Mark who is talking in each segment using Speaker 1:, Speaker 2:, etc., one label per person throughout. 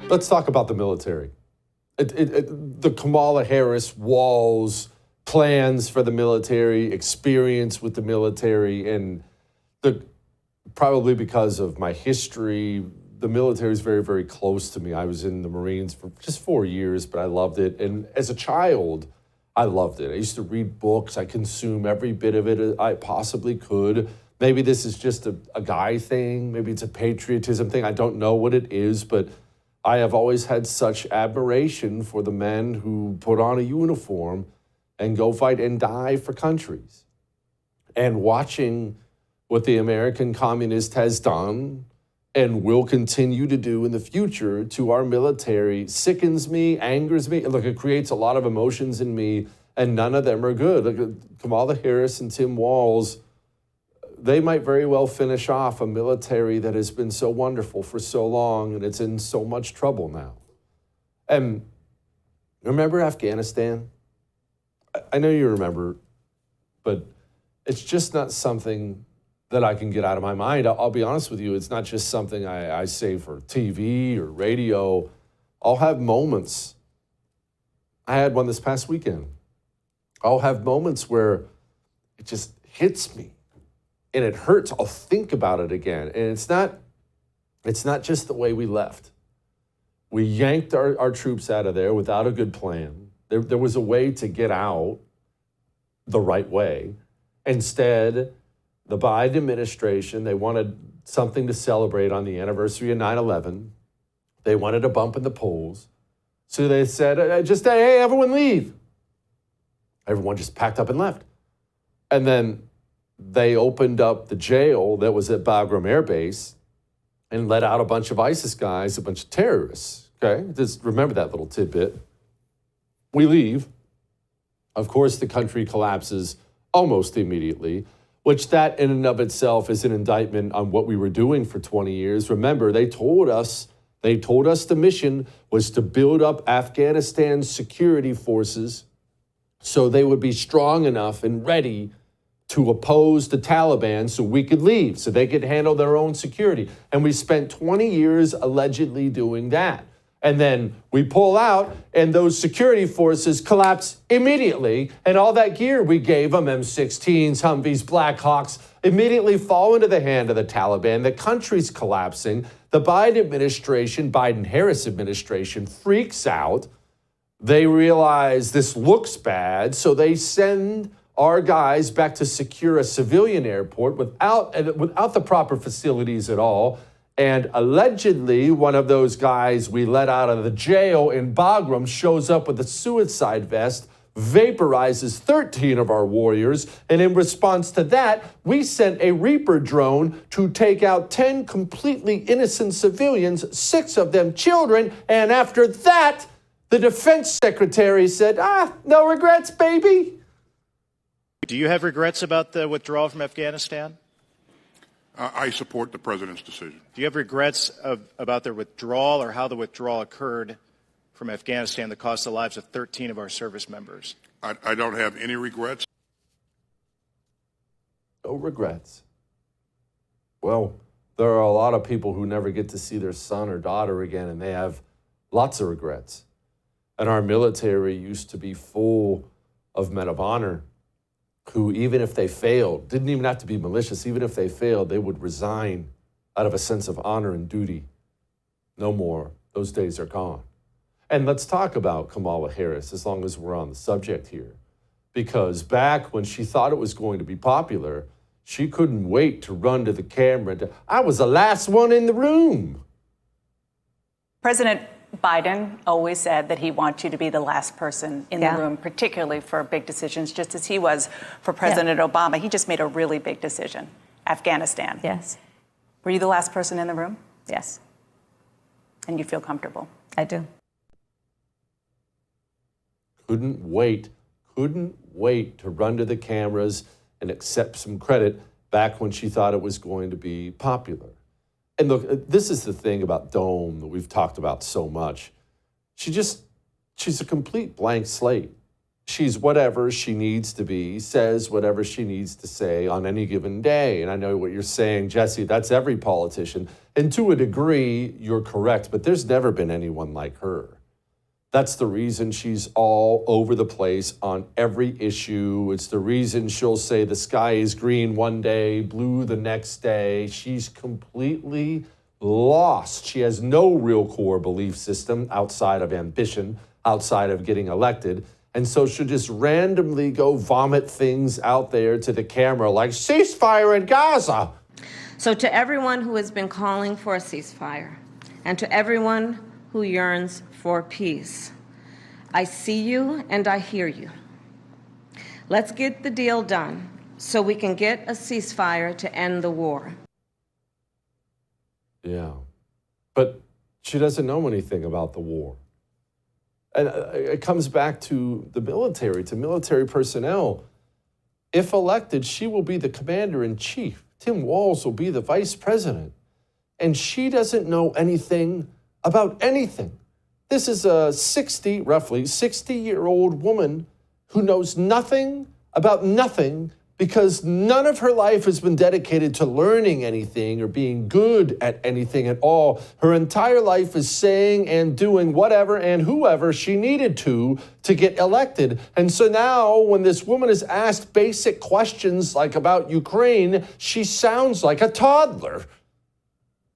Speaker 1: Let's talk about the military. The Kamala Harris walls, plans for the military, experience with the military, and probably because of my history, the military is very, very close to me. I was in the Marines for just 4 years, but I loved it. And as a child, I loved it. I used to read books. I consume every bit of it I possibly could. Maybe this is just a guy thing. Maybe it's a patriotism thing. I don't know what it is, but I have always had such admiration for the men who put on a uniform and go fight and die for countries. And watching what the American communist has done and will continue to do in the future to our military sickens me, angers me. Look, it creates a lot of emotions in me, and none of them are good. Look, Kamala Harris and Tim Walz, they might very well finish off a military that has been so wonderful for so long, and it's in so much trouble now. And remember Afghanistan? I know you remember, but it's just not something that I can get out of my mind. I'll be honest with you, it's not just something I say for TV or radio. I'll have moments. I had one this past weekend. I'll have moments where it just hits me and it hurts. I'll think about it again. And it's not just the way we left. We yanked our troops out of there without a good plan. There was a way to get out the right way. Instead, the Biden administration, they wanted something to celebrate on the anniversary of 9/11. They wanted a bump in the polls. So they said, hey, everyone leave. Everyone just packed up and left. And then they opened up the jail that was at Bagram Air Base and let out a bunch of ISIS guys, a bunch of terrorists. Okay, just remember that little tidbit. We leave. Of course, the country collapses almost immediately, which that in and of itself is an indictment on what we were doing for 20 years. Remember, they told us the mission was to build up Afghanistan's security forces so they would be strong enough and ready to oppose the Taliban so we could leave, so they could handle their own security. And we spent 20 years allegedly doing that. And then we pull out, and those security forces collapse immediately. And all that gear we gave them, M16s, Humvees, Blackhawks, immediately fall into the hand of the Taliban. The country's collapsing. The Biden-Harris administration freaks out. They realize this looks bad, so they send our guys back to secure a civilian airport without the proper facilities at all. And allegedly, one of those guys we let out of the jail in Bagram shows up with a suicide vest, vaporizes 13 of our warriors. And in response to that, we sent a Reaper drone to take out 10 completely innocent civilians, 6 of them children. And after that, the defense secretary said, no regrets, baby.
Speaker 2: Do you have regrets about the withdrawal from Afghanistan?
Speaker 3: I support the president's decision.
Speaker 2: Do you have regrets about their withdrawal or how the withdrawal occurred from Afghanistan that cost the lives of 13 of our service members?
Speaker 3: I don't have any regrets.
Speaker 1: No regrets. Well, there are a lot of people who never get to see their son or daughter again, and they have lots of regrets. And our military used to be full of men of honor who, even if they failed, didn't even have to be malicious. Even if they failed, they would resign out of a sense of honor and duty. No more. Those days are gone. And let's talk about Kamala Harris as long as we're on the subject here. Because back when she thought it was going to be popular, she couldn't wait to run to the camera. I was the last one in the room.
Speaker 4: President Biden always said that he wants you to be the last person in the room, particularly for big decisions, just as he was for President Obama. He just made a really big decision, Afghanistan.
Speaker 5: Yes.
Speaker 4: Were you the last person in the room?
Speaker 5: Yes.
Speaker 4: And you feel comfortable?
Speaker 5: I do.
Speaker 1: Couldn't wait to run to the cameras and accept some credit back when she thought it was going to be popular. And look, this is the thing about Dome that we've talked about so much. She's a complete blank slate. she's whatever she needs to be, says whatever she needs to say on any given day. And I know what you're saying, Jesse, that's every politician. And to a degree, you're correct, but there's never been anyone like her. That's the reason she's all over the place on every issue. It's the reason she'll say the sky is green one day, blue the next day. She's completely lost. She has no real core belief system outside of ambition, outside of getting elected. And so she'll just randomly go vomit things out there to the camera like ceasefire in Gaza.
Speaker 5: So to everyone who has been calling for a ceasefire and to everyone who yearns for peace, I see you and I hear you. Let's get the deal done so we can get a ceasefire to end the war.
Speaker 1: Yeah, but she doesn't know anything about the war. And it comes back to the military, to military personnel. If elected, she will be the commander-in-chief. Tim Walz will be the vice president. And she doesn't know anything about anything. This is a roughly 60-year-old woman who knows nothing about nothing because none of her life has been dedicated to learning anything or being good at anything at all. Her entire life is saying and doing whatever and whoever she needed to get elected. And so now when this woman is asked basic questions like about Ukraine, she sounds like a toddler.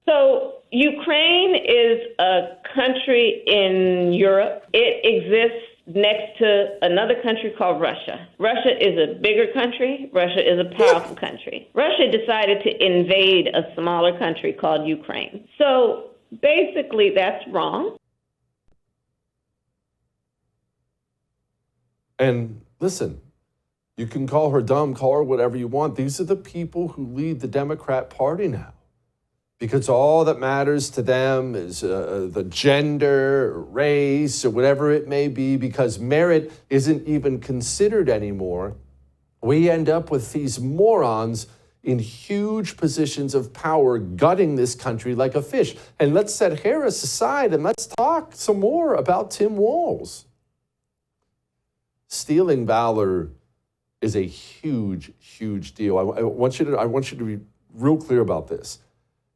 Speaker 6: So Ukraine is a country in Europe. It exists next to another country called Russia. Russia is a bigger country. Russia is a powerful country. Russia decided to invade a smaller country called Ukraine. So basically, that's wrong.
Speaker 1: And listen, you can call her dumb, call her whatever you want. These are the people who lead the Democrat Party now. Because all that matters to them is the gender, or race, or whatever it may be, because merit isn't even considered anymore. We end up with these morons in huge positions of power gutting this country like a fish. And let's set Harris aside and let's talk some more about Tim Walz. Stealing valor is a huge, huge deal. I want you to be real clear about this.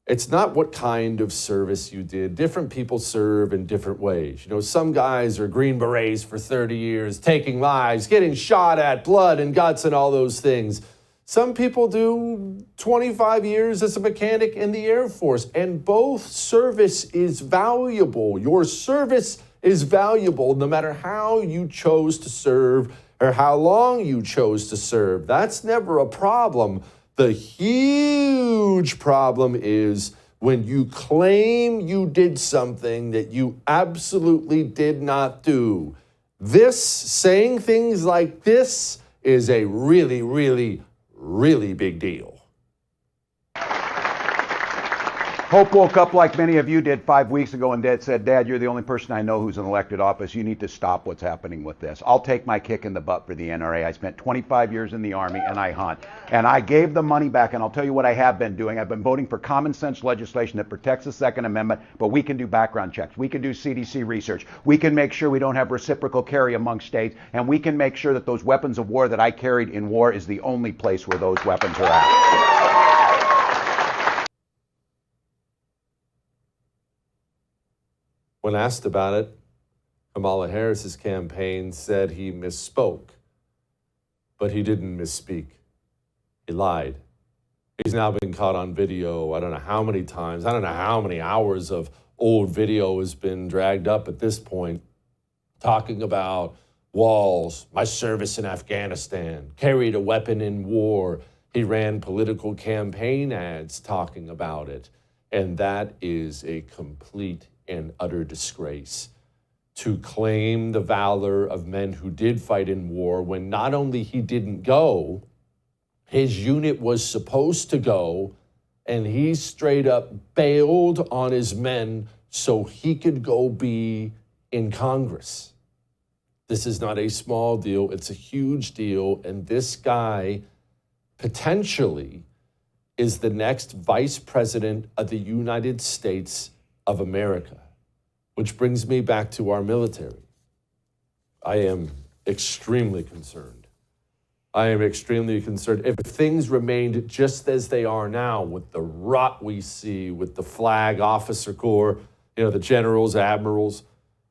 Speaker 1: It's not what kind of service you did. Different people serve in different ways. You know, some guys are Green Berets for 30 years, taking lives, getting shot at, blood and guts and all those things. Some people do 25 years as a mechanic in the Air Force, and both service is valuable. Your service is valuable no matter how you chose to serve or how long you chose to serve. That's never a problem. The huge problem is when you claim you did something that you absolutely did not do. Saying things like this is a really, really, really big deal.
Speaker 7: Hope woke up like many of you did 5 weeks ago and said, Dad, you're the only person I know who's in elected office. You need to stop what's happening with this. I'll take my kick in the butt for the NRA. I spent 25 years in the Army and I hunt. And I gave the money back, and I'll tell you what I have been doing. I've been voting for common sense legislation that protects the Second Amendment, but we can do background checks. We can do CDC research. We can make sure we don't have reciprocal carry among states, and we can make sure that those weapons of war that I carried in war is the only place where those weapons are at.
Speaker 1: When asked about it, Kamala Harris's campaign said he misspoke, but he didn't misspeak. He lied. He's now been caught on video. I don't know how many times. I don't know how many hours of old video has been dragged up at this point, talking about Walz, my service in Afghanistan, carried a weapon in war. He ran political campaign ads talking about it. And that is a complete and utter disgrace to claim the valor of men who did fight in war when not only he didn't go, his unit was supposed to go, and he straight up bailed on his men so he could go be in Congress. This is not a small deal. It's a huge deal. And this guy potentially is the next vice president of the United States of America, which brings me back to our military. I am extremely concerned. I am extremely concerned. If things remained just as they are now, with the rot we see, with the flag officer corps, the generals, admirals,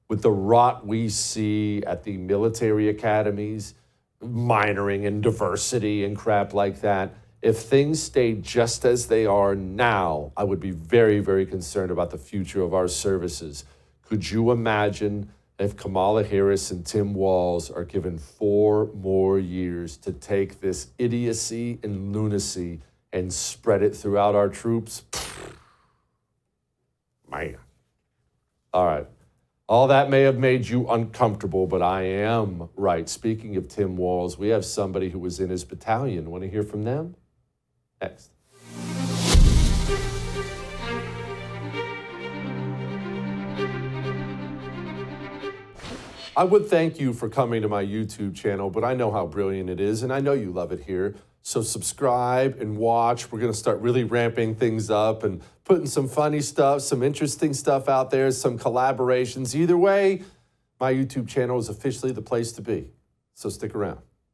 Speaker 1: with the rot we see at the military academies, minoring in diversity and crap like that, if things stayed just as they are now, I would be very, very concerned about the future of our services. Could you imagine if Kamala Harris and Tim Walz are given 4 more years to take this idiocy and lunacy and spread it throughout our troops? Man. All right. All that may have made you uncomfortable, but I am right. Speaking of Tim Walz, we have somebody who was in his battalion. Want to hear from them? Next. I would thank you for coming to my YouTube channel, but I know how brilliant it is, and I know you love it here. So subscribe and watch. We're going to start really ramping things up and putting some funny stuff, some interesting stuff out there, some collaborations. Either way, my YouTube channel is officially the place to be. So stick around.